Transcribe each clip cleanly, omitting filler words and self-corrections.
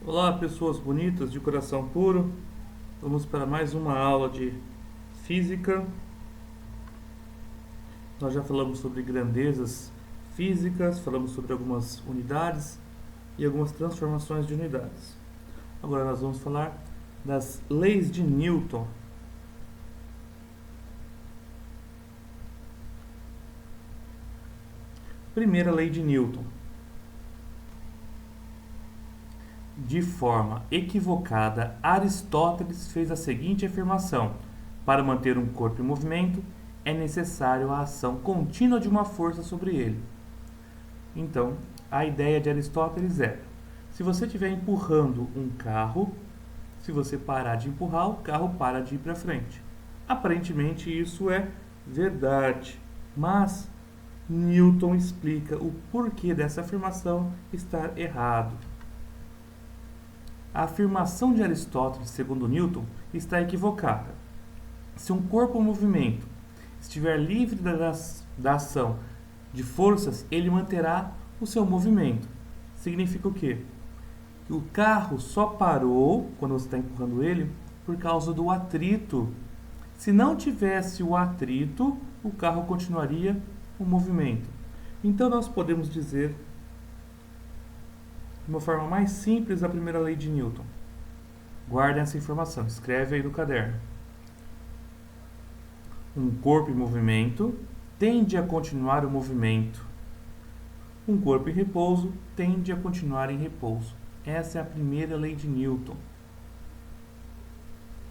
Olá, pessoas bonitas de coração puro. Vamos para mais uma aula de física. Nós já falamos sobre grandezas físicas, falamos sobre algumas unidades e algumas transformações de unidades. Agora nós vamos falar das leis de Newton. Primeira lei de Newton. De forma equivocada, Aristóteles fez a seguinte afirmação: para manter um corpo em movimento, é necessário a ação contínua de uma força sobre ele. Então, a ideia de Aristóteles é: se você estiver empurrando um carro, se você parar de empurrar, o carro para de ir para frente. Aparentemente isso é verdade, mas Newton explica o porquê dessa afirmação estar errado. A afirmação de Aristóteles, segundo Newton, está equivocada. Se um corpo em movimento estiver livre da ação de forças, ele manterá o seu movimento. Significa o quê? Que o carro só parou, quando você está empurrando ele, por causa do atrito. Se não tivesse o atrito, o carro continuaria o movimento. Então nós podemos dizer de uma forma mais simples a primeira lei de Newton. Guardem essa informação, escreve aí no caderno. Um corpo em movimento tende a continuar o movimento. Um corpo em repouso tende a continuar em repouso. Essa é a primeira lei de Newton.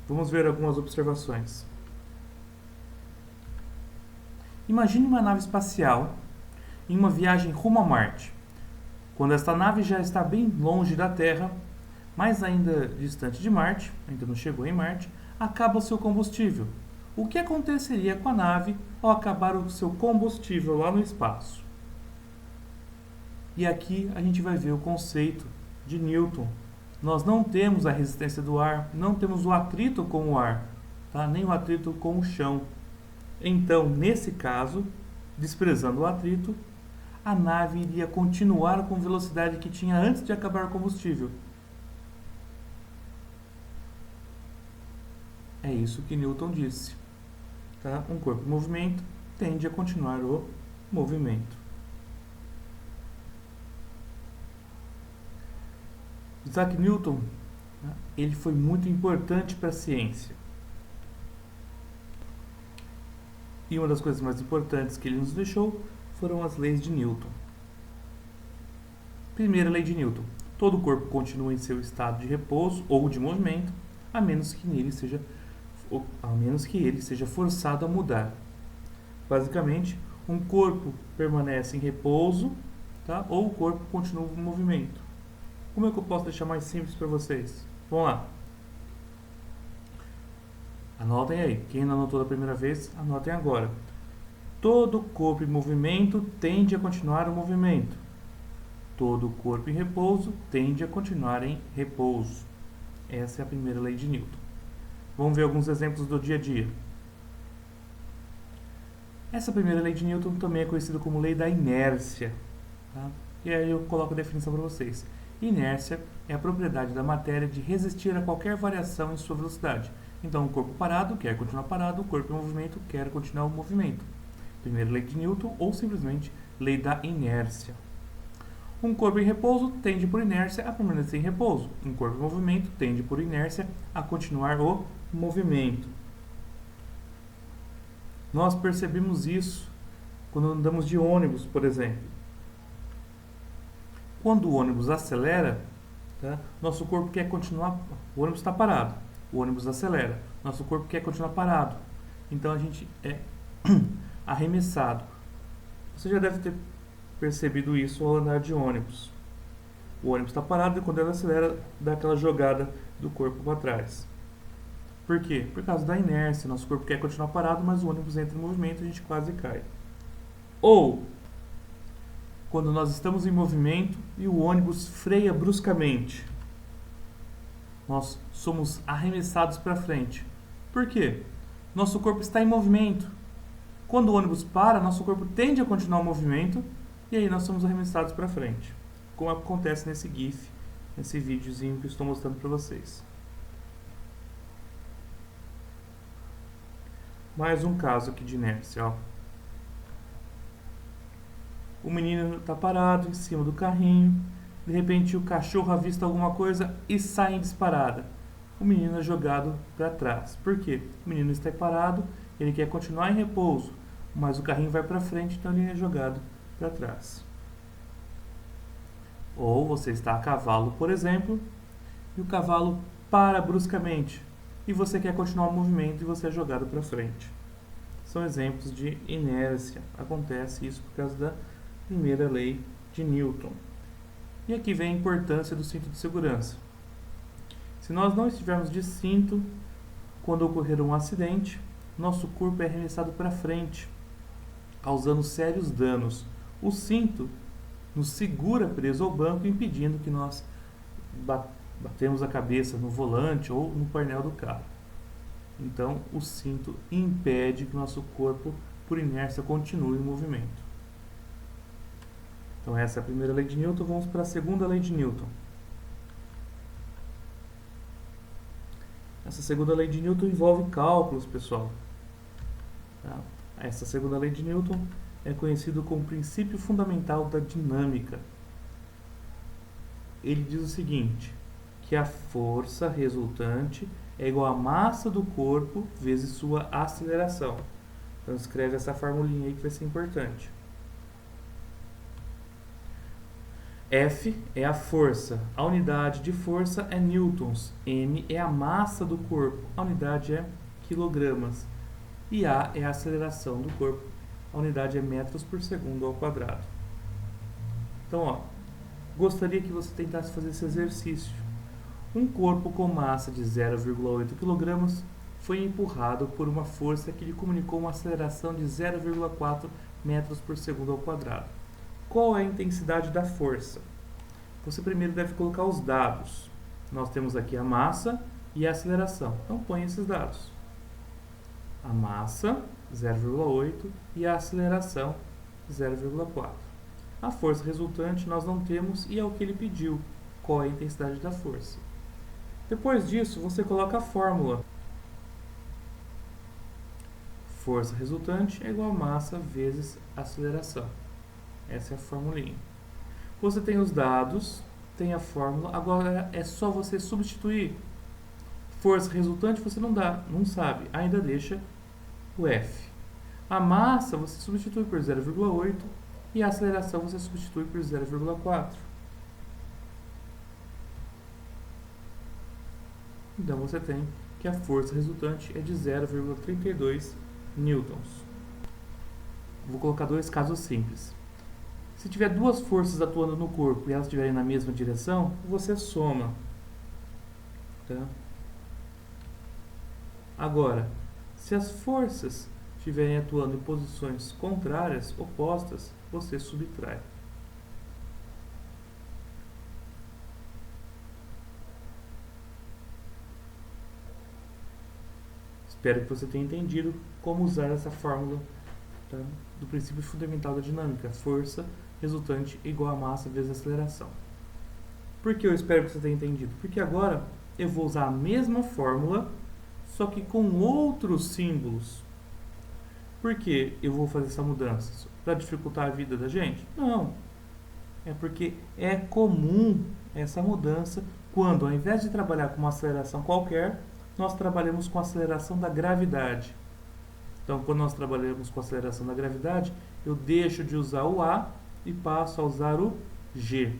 Vamos ver algumas observações. Imagine uma nave espacial em uma viagem rumo a Marte. Quando esta nave já está bem longe da Terra, mas ainda distante de Marte, ainda não chegou em Marte, acaba o seu combustível. O que aconteceria com a nave ao acabar o seu combustível lá no espaço? E aqui a gente vai ver o conceito de Newton. Nós não temos a resistência do ar, não temos o atrito com o ar, tá? Nem o atrito com o chão. Então, nesse caso, desprezando o atrito, a nave iria continuar com a velocidade que tinha antes de acabar o combustível. É isso que Newton disse. Tá? Um corpo em movimento tende a continuar o movimento. Isaac Newton, ele foi muito importante para a ciência. E uma das coisas mais importantes que ele nos deixou foram as leis de Newton. Primeira lei de Newton: todo corpo continua em seu estado de repouso ou de movimento, a menos que ele seja forçado a mudar. Basicamente, um corpo permanece em repouso, tá? Ou o corpo continua em movimento. Como é que eu posso deixar mais simples para vocês? Vamos lá. Anotem aí. Quem não anotou da primeira vez, anotem agora. Todo corpo em movimento tende a continuar o movimento. Todo corpo em repouso tende a continuar em repouso. Essa é a primeira lei de Newton. Vamos ver alguns exemplos do dia a dia. Essa primeira lei de Newton também é conhecida como lei da inércia. Tá? E aí eu coloco a definição para vocês. Inércia é a propriedade da matéria de resistir a qualquer variação em sua velocidade. Então, o corpo parado quer continuar parado, o corpo em movimento quer continuar o movimento. Primeira lei de Newton, ou simplesmente lei da inércia. Um corpo em repouso tende por inércia a permanecer em repouso. Um corpo em movimento tende por inércia a continuar o movimento. Nós percebemos isso quando andamos de ônibus, por exemplo. Quando o ônibus acelera, tá? Nosso corpo quer continuar. O ônibus está parado. O ônibus acelera. Nosso corpo quer continuar parado. Então a gente é arremessado. Você já deve ter percebido isso ao andar de ônibus. O ônibus está parado e quando ele acelera, dá aquela jogada do corpo para trás. Por quê? Por causa da inércia. Nosso corpo quer continuar parado, mas o ônibus entra em movimento e a gente quase cai. Ou quando nós estamos em movimento e o ônibus freia bruscamente. Nós somos arremessados para frente. Por quê? Nosso corpo está em movimento. Quando o ônibus para, nosso corpo tende a continuar o movimento e aí nós somos arremessados para frente. Como acontece nesse GIF nesse videozinho que eu estou mostrando para vocês. Mais um caso aqui de inércia, ó. O menino está parado em cima do carrinho, de repente o cachorro avista alguma coisa e sai em disparada. O menino é jogado para trás. Por quê? O menino está parado, ele quer continuar em repouso, mas o carrinho vai para frente, então ele é jogado para trás. Ou você está a cavalo, por exemplo, e o cavalo para bruscamente e você quer continuar o movimento e você é jogado para frente. São exemplos de inércia. Acontece isso por causa da primeira lei de Newton. E aqui vem a importância do cinto de segurança. Se nós não estivermos de cinto, quando ocorrer um acidente, nosso corpo é arremessado para frente, causando sérios danos. O cinto nos segura preso ao banco, impedindo que nós batemos a cabeça no volante ou no painel do carro. Então, o cinto impede que nosso corpo, por inércia, continue em movimento. Então, essa é a primeira lei de Newton. Vamos para a segunda lei de Newton. Essa segunda lei de Newton envolve cálculos, pessoal. Tá? Essa segunda lei de Newton é conhecido como princípio fundamental da dinâmica. Ele diz o seguinte, que a força resultante é igual à massa do corpo vezes sua aceleração. Então escreve essa formulinha aí que vai ser importante. F é a força, a unidade de força é newtons, m é a massa do corpo, a unidade é quilogramas, e a é a aceleração do corpo, a unidade é metros por segundo ao quadrado. Então, ó, gostaria que você tentasse fazer esse exercício. Um corpo com massa de 0,8 kg foi empurrado por uma força que lhe comunicou uma aceleração de 0,4 metros por segundo ao quadrado. Qual é a intensidade da força? Você primeiro deve colocar os dados. Nós temos aqui a massa e a aceleração. Então, põe esses dados. A massa, 0,8, e a aceleração, 0,4. A força resultante nós não temos e é o que ele pediu. Qual é a intensidade da força? Depois disso, você coloca a fórmula. Força resultante é igual a massa vezes aceleração. Essa é a formulinha. Você tem os dados, tem a fórmula, agora é só você substituir. Força resultante você não sabe, ainda deixa o F. A massa você substitui por 0,8 e a aceleração você substitui por 0,4. Então você tem que a força resultante é de 0,32 newtons. Vou colocar dois casos simples. Se tiver duas forças atuando no corpo e elas estiverem na mesma direção, você soma. Tá? Agora, se as forças estiverem atuando em posições contrárias, opostas, você subtrai. Espero que você tenha entendido como usar essa fórmula, tá, do princípio fundamental da dinâmica. Força resultante igual a massa vezes aceleração. Por que eu espero que você tenha entendido? Porque agora eu vou usar a mesma fórmula, só que com outros símbolos. Por que eu vou fazer essa mudança? Para dificultar a vida da gente? Não. É porque é comum essa mudança quando, ao invés de trabalhar com uma aceleração qualquer, nós trabalhamos com a aceleração da gravidade. Então, quando nós trabalhamos com a aceleração da gravidade, eu deixo de usar o A e passo a usar o G.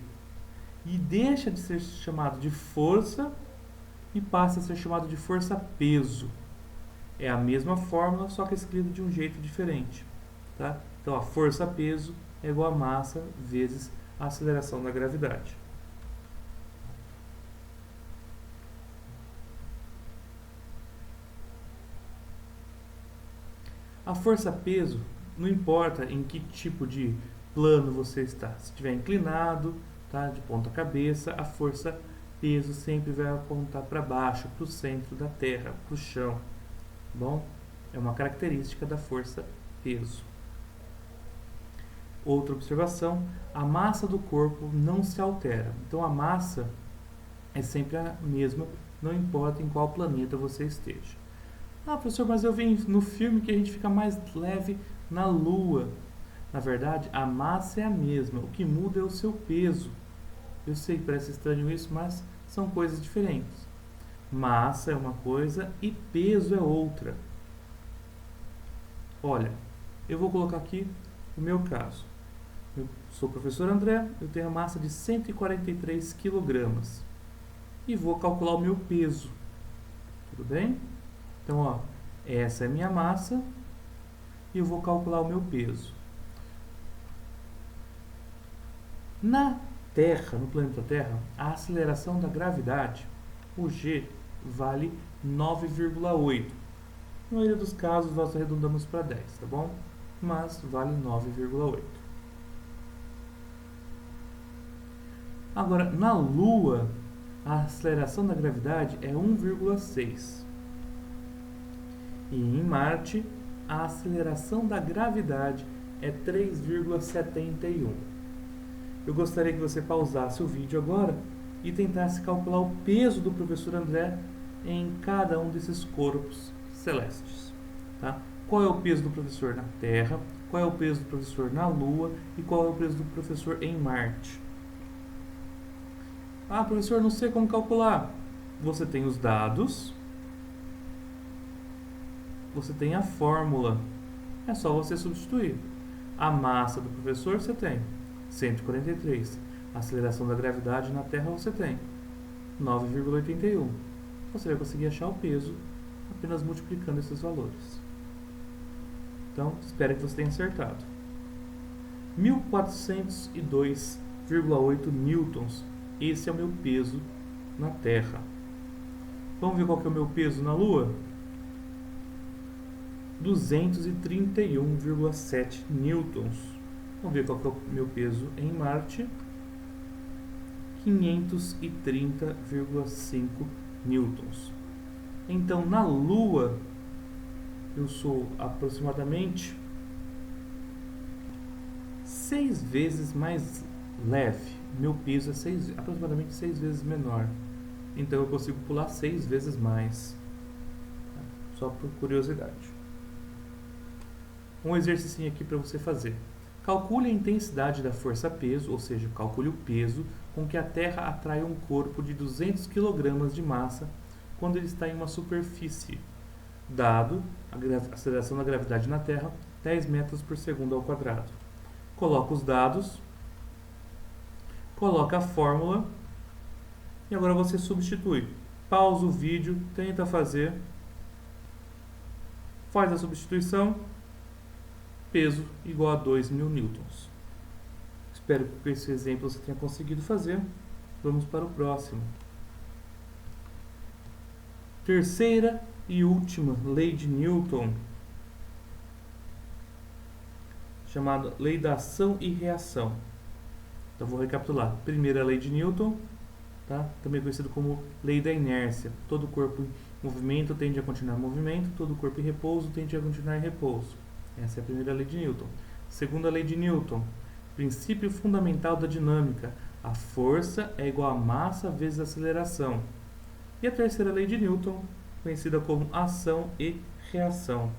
E deixa de ser chamado de força e passa a ser chamado de força-peso. É a mesma fórmula, só que escrita de um jeito diferente. Tá? Então, a força-peso é igual a massa vezes a aceleração da gravidade. A força-peso não importa em que tipo de plano você está. Se estiver inclinado, tá, de ponta cabeça, a força-peso sempre vai apontar para baixo, para o centro da Terra, para o chão. Bom, é uma característica da força-peso. Outra observação, a massa do corpo não se altera. Então, a massa é sempre a mesma, não importa em qual planeta você esteja. Ah, professor, mas eu vi no filme que a gente fica mais leve na Lua. Na verdade, a massa é a mesma, o que muda é o seu peso. Eu sei que parece estranho isso, mas são coisas diferentes. Massa é uma coisa e peso é outra. Olha, eu vou colocar aqui o meu caso. Eu sou o professor André, eu tenho a massa de 143 kg e vou calcular o meu peso. Tudo bem? Então, ó, essa é a minha massa e eu vou calcular o meu peso. Na Terra, no planeta Terra, a aceleração da gravidade, o G, vale 9,8. Na maioria dos casos, nós arredondamos para 10, tá bom? Mas vale 9,8. Agora, na Lua, a aceleração da gravidade é 1,6. E em Marte, a aceleração da gravidade é 3,71. Eu gostaria que você pausasse o vídeo agora e tentasse calcular o peso do professor André em cada um desses corpos celestes. Tá? Qual é o peso do professor na Terra, qual é o peso do professor na Lua e qual é o peso do professor em Marte. Ah, professor, não sei como calcular. Você tem os dados, você tem a fórmula. É só você substituir. A massa do professor você tem 143. A aceleração da gravidade na Terra você tem 9,81. Você vai conseguir achar o peso apenas multiplicando esses valores. Então, espero que você tenha acertado. 1402,8 newtons. Esse é o meu peso na Terra. Vamos ver qual que é o meu peso na Lua? 231,7 newtons. Vamos ver qual que é o meu peso em Marte? 530,5 newtons. Então, na Lua, eu sou aproximadamente 6 vezes mais leve. Meu peso é aproximadamente 6 vezes menor. Então, eu consigo pular 6 vezes mais. Só por curiosidade. Um exercício aqui para você fazer. Calcule a intensidade da força-peso, ou seja, calcule o peso com que a Terra atrai um corpo de 200 kg de massa quando ele está em uma superfície, dado a aceleração da gravidade na Terra, 10 metros por segundo ao quadrado. Coloca os dados, coloca a fórmula e agora você substitui. Pausa o vídeo, tenta fazer, faz a substituição. Peso igual a 2.000 newtons. Espero que com esse exemplo você tenha conseguido fazer. Vamos para o próximo. Terceira e última lei de Newton, chamada lei da ação e reação. Então vou recapitular. Primeira lei de Newton, tá? Também conhecido como lei da inércia. Todo corpo em movimento tende a continuar em movimento, todo corpo em repouso tende a continuar em repouso. Essa é a primeira lei de Newton. Segunda lei de Newton, princípio fundamental da dinâmica. A força é igual a massa vezes a aceleração. E a terceira lei de Newton, conhecida como ação e reação.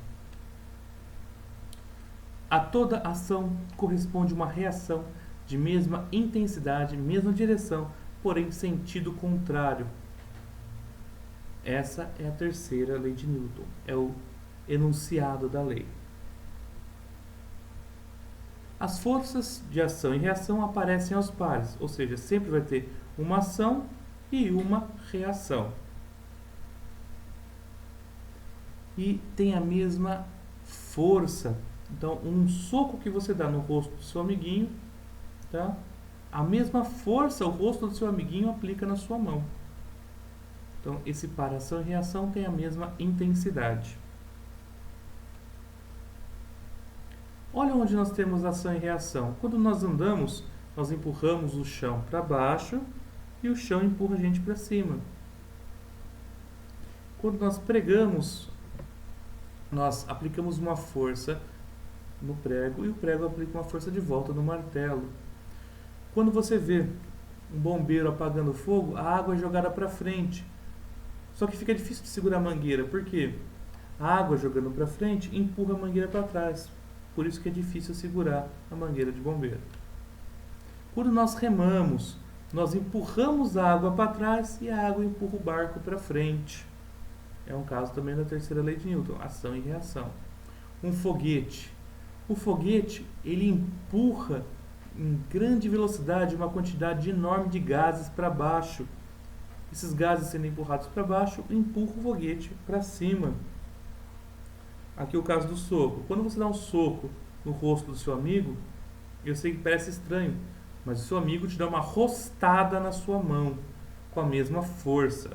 A toda ação corresponde uma reação de mesma intensidade, mesma direção, porém sentido contrário. Essa é a terceira lei de Newton. É o enunciado da lei. As forças de ação e reação aparecem aos pares, ou seja, sempre vai ter uma ação e uma reação. E tem a mesma força. Então, um soco que você dá no rosto do seu amiguinho, tá? A mesma força o rosto do seu amiguinho aplica na sua mão. Então, esse par ação e reação tem a mesma intensidade. Olha onde nós temos ação e reação. Quando nós andamos, nós empurramos o chão para baixo e o chão empurra a gente para cima. Quando nós pregamos, nós aplicamos uma força no prego e o prego aplica uma força de volta no martelo. Quando você vê um bombeiro apagando fogo, a água é jogada para frente. Só que fica difícil de segurar a mangueira, por quê? A água jogando para frente empurra a mangueira para trás. Por isso que é difícil segurar a mangueira de bombeiro. Quando nós remamos, nós empurramos a água para trás e a água empurra o barco para frente. É um caso também da terceira lei de Newton, ação e reação. Um foguete. O foguete, ele empurra em grande velocidade uma quantidade enorme de gases para baixo. Esses gases sendo empurrados para baixo, empurram o foguete para cima. Aqui o caso do soco. Quando você dá um soco no rosto do seu amigo, eu sei que parece estranho, mas o seu amigo te dá uma rostada na sua mão, com a mesma força.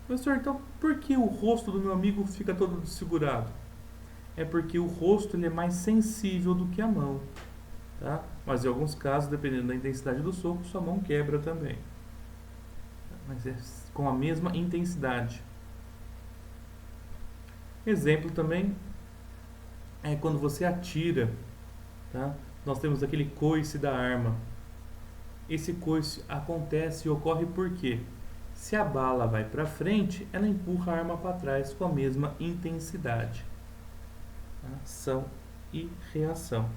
Professor, então por que o rosto do meu amigo fica todo desfigurado? É porque o rosto ele é mais sensível do que a mão. Tá? Mas em alguns casos, dependendo da intensidade do soco, sua mão quebra também. Mas é com a mesma intensidade. Exemplo também é quando você atira. Tá? Nós temos aquele coice da arma. Esse coice acontece e ocorre por quê? Se a bala vai para frente, ela empurra a arma para trás com a mesma intensidade. Ação e reação.